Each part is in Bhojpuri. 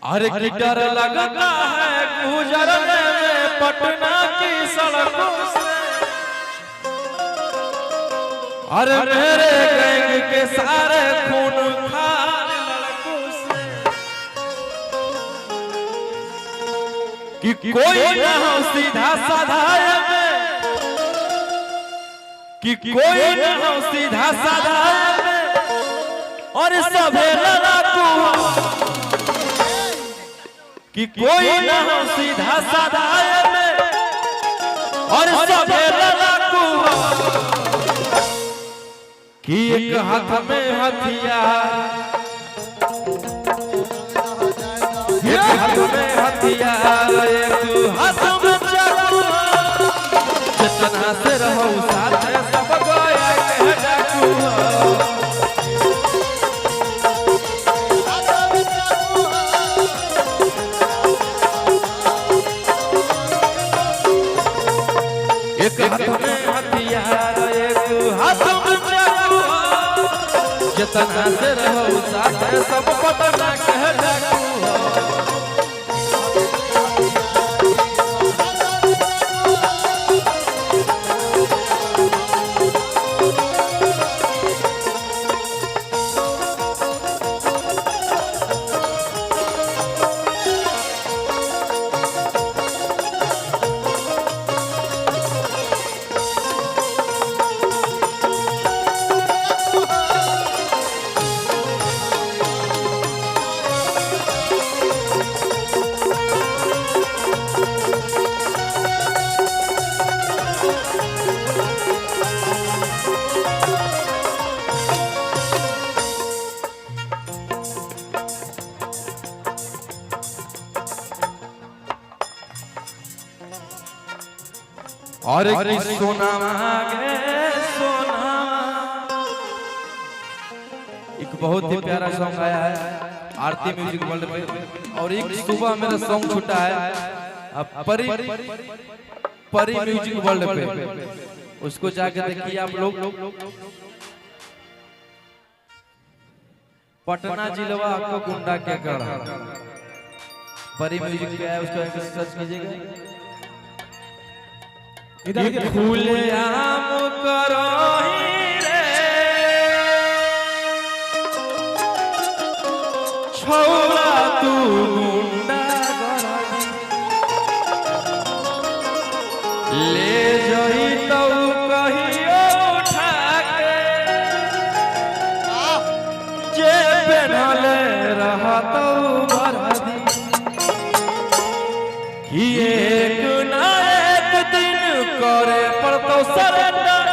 अरे की डर लगता है गुजरने में पटना की सड़कों से। अरे मेरे गैंग के सारे खून खार लड़कों से कि कोई ना हो सीधा साधा में, कि कोई ना हो सीधा साधा में और सभे लड़ाकू कि कोई ना हो सीधा साधा में और सभे लड़ाकू कि एक हाथ में हथियार, एक हाथ में हथियार, एक हाथ में चाकू, जितना से रहो साथ सब गोया के डाकू। एक हाथ में हथियार, एक हाथ में चाकू, जितना से रहो साथ सब पटना के डाकू। और सोना मांगे सोना, एक बहुत ही प्यारा सॉन्ग आया है आरती म्यूजिक वर्ल्ड पे। और एक सुबह मेरा सॉन्ग छूटा है परी परी म्यूजिक वर्ल्ड पे, उसको जाके देखिए आप लोग। पटना जिला आपको गुंडा के गढ़, परी म्यूजिक पे है, उसको सर्च कीजिएगा। खुलेआम करो रे छोरा तू गुंडा ले जई तो कहियो उठा के जे पहनले रहत बरदी कि एक ना करे पड़तो सरेंडर।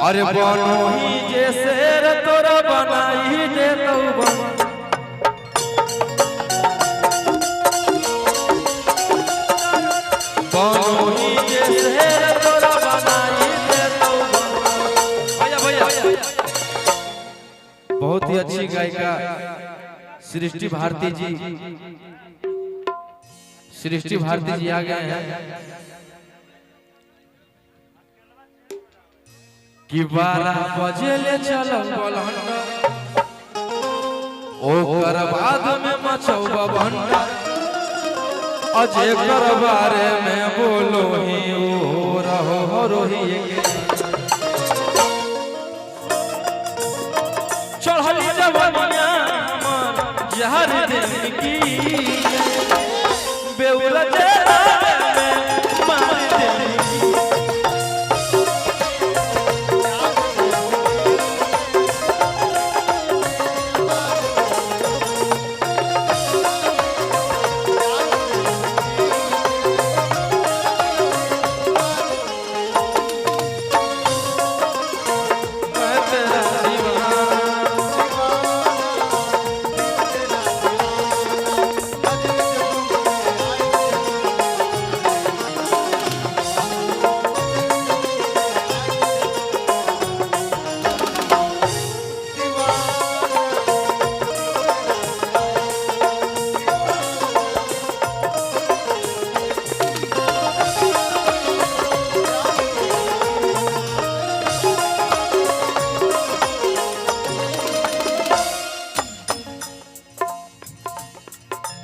अरे बनो ही जे शेर तोरा बनाई दे तो बनो ही जे शेर तोरा बनाई दे तो। भैया भैया बहुत ही अच्छी गायिका सृष्टि भारती जी, सृष्टि भारती जी आ गए हैं कि 12 बजे ले चलो बलहंडा, ओकर बाद में मचौबा भंडा, अजय कर बारे में बोलो ही ओ रहो रोही चढ़ली जवनिया हमर जहर दिन की बेउला जेरा में मार देनी।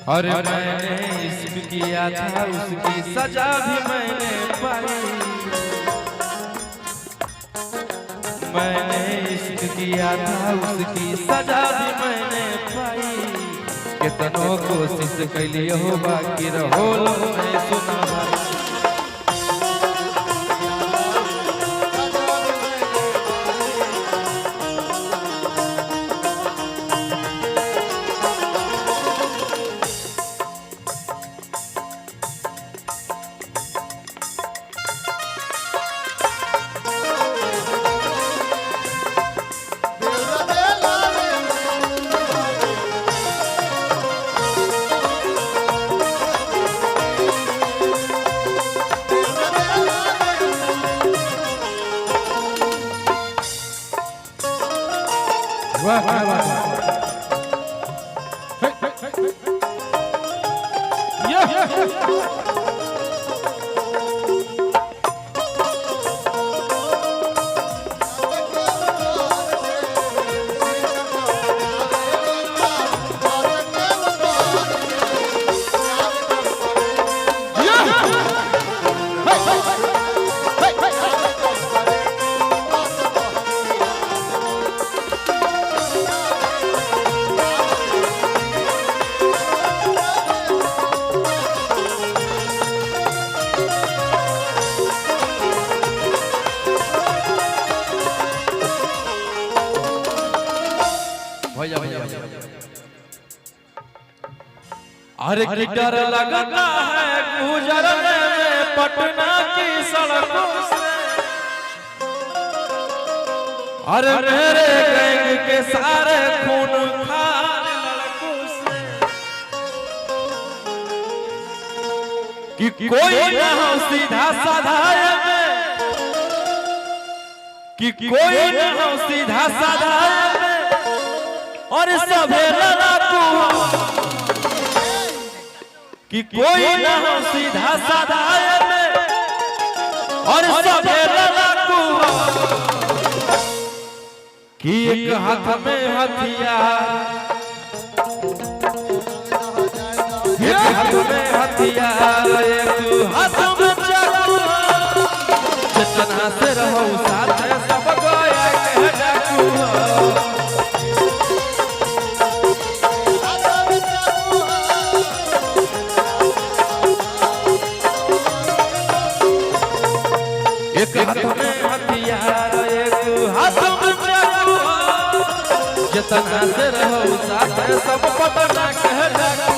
और मैंने इश्क किया था उसकी सजा भी मैंने पाई। मैंने इश्क किया था उसकी सजा भी मैंने पाई। कितनों कोशिश कैली हो बाकी रहो मैं सुना भाई। वाह वाह वाह अरे की डर लगता है गुजरने में पटना की सड़कों से। अरे मेरे गैंग के सारे खून खार लड़कों से। कि कोई ना हो सीधा साधा में, कि कोई ना हो सीधा साधा में, और सभे लड़ाकू कि कोई ना हो सीधा साधा में, और सभे लड़ाकू कि एक हाथ में हथियार, एक हाथ में हथियार, एक हाथ में चाकू। जितना से रहो साथ सब गोया के डाकू। एक हाथ में हथियार, एक हाथ में चाकू। जितना से रहो साथ सब पटना के डाकू।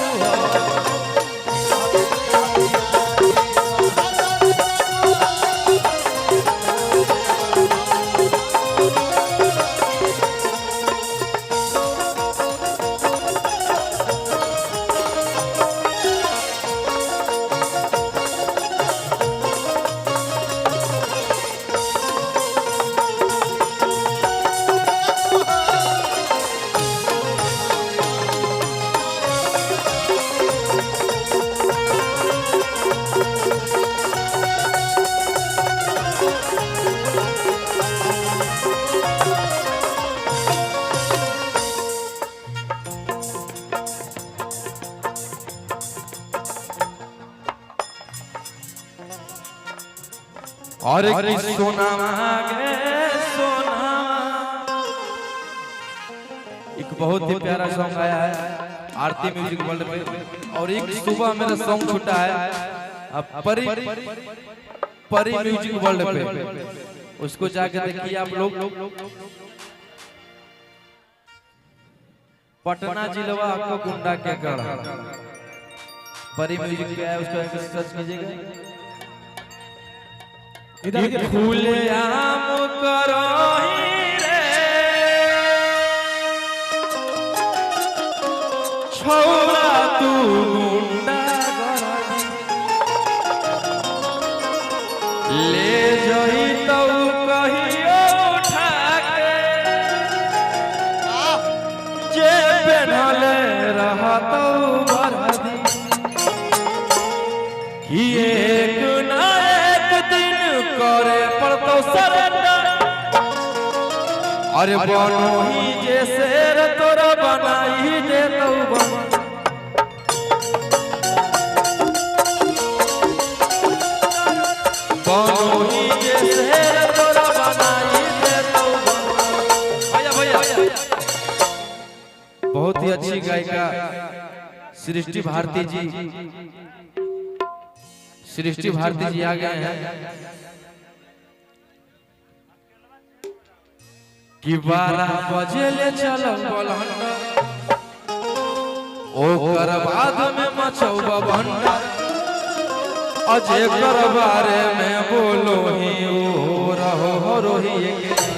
और सोना मांगे सोना। एक बहुत ही प्यारा सॉन्ग आया है आरती म्यूजिक वर्ल्ड पे। और एक सुबह मेरा सॉन्ग छूटा है अब परी म्यूजिक वर्ल्ड पे, उसको जाके देखिए आप लोग। पटना जिला आपको गुंडा क्या कर रहा है, परी म्यूजिक पे है, उसको सर्च कीजिएगा। खुले आम करो रे छोड़ा तू गुंडा ले जही तो कहियो उठा के जे पहनले रहा तो बरदी। कि एक ना करे पड़तो सरेंडर। अरे बनो ही जे शेर तोरा बनाई दे तो अच्छी गायिका सृष्टि भारती जी, सृष्टि भारती जी आ गए हैं कि 12 बजे ले चलो बलंडा ओकर बाद में मचौबा भंडा अजे कर बारे में बोलो ही ओ रहो रोही के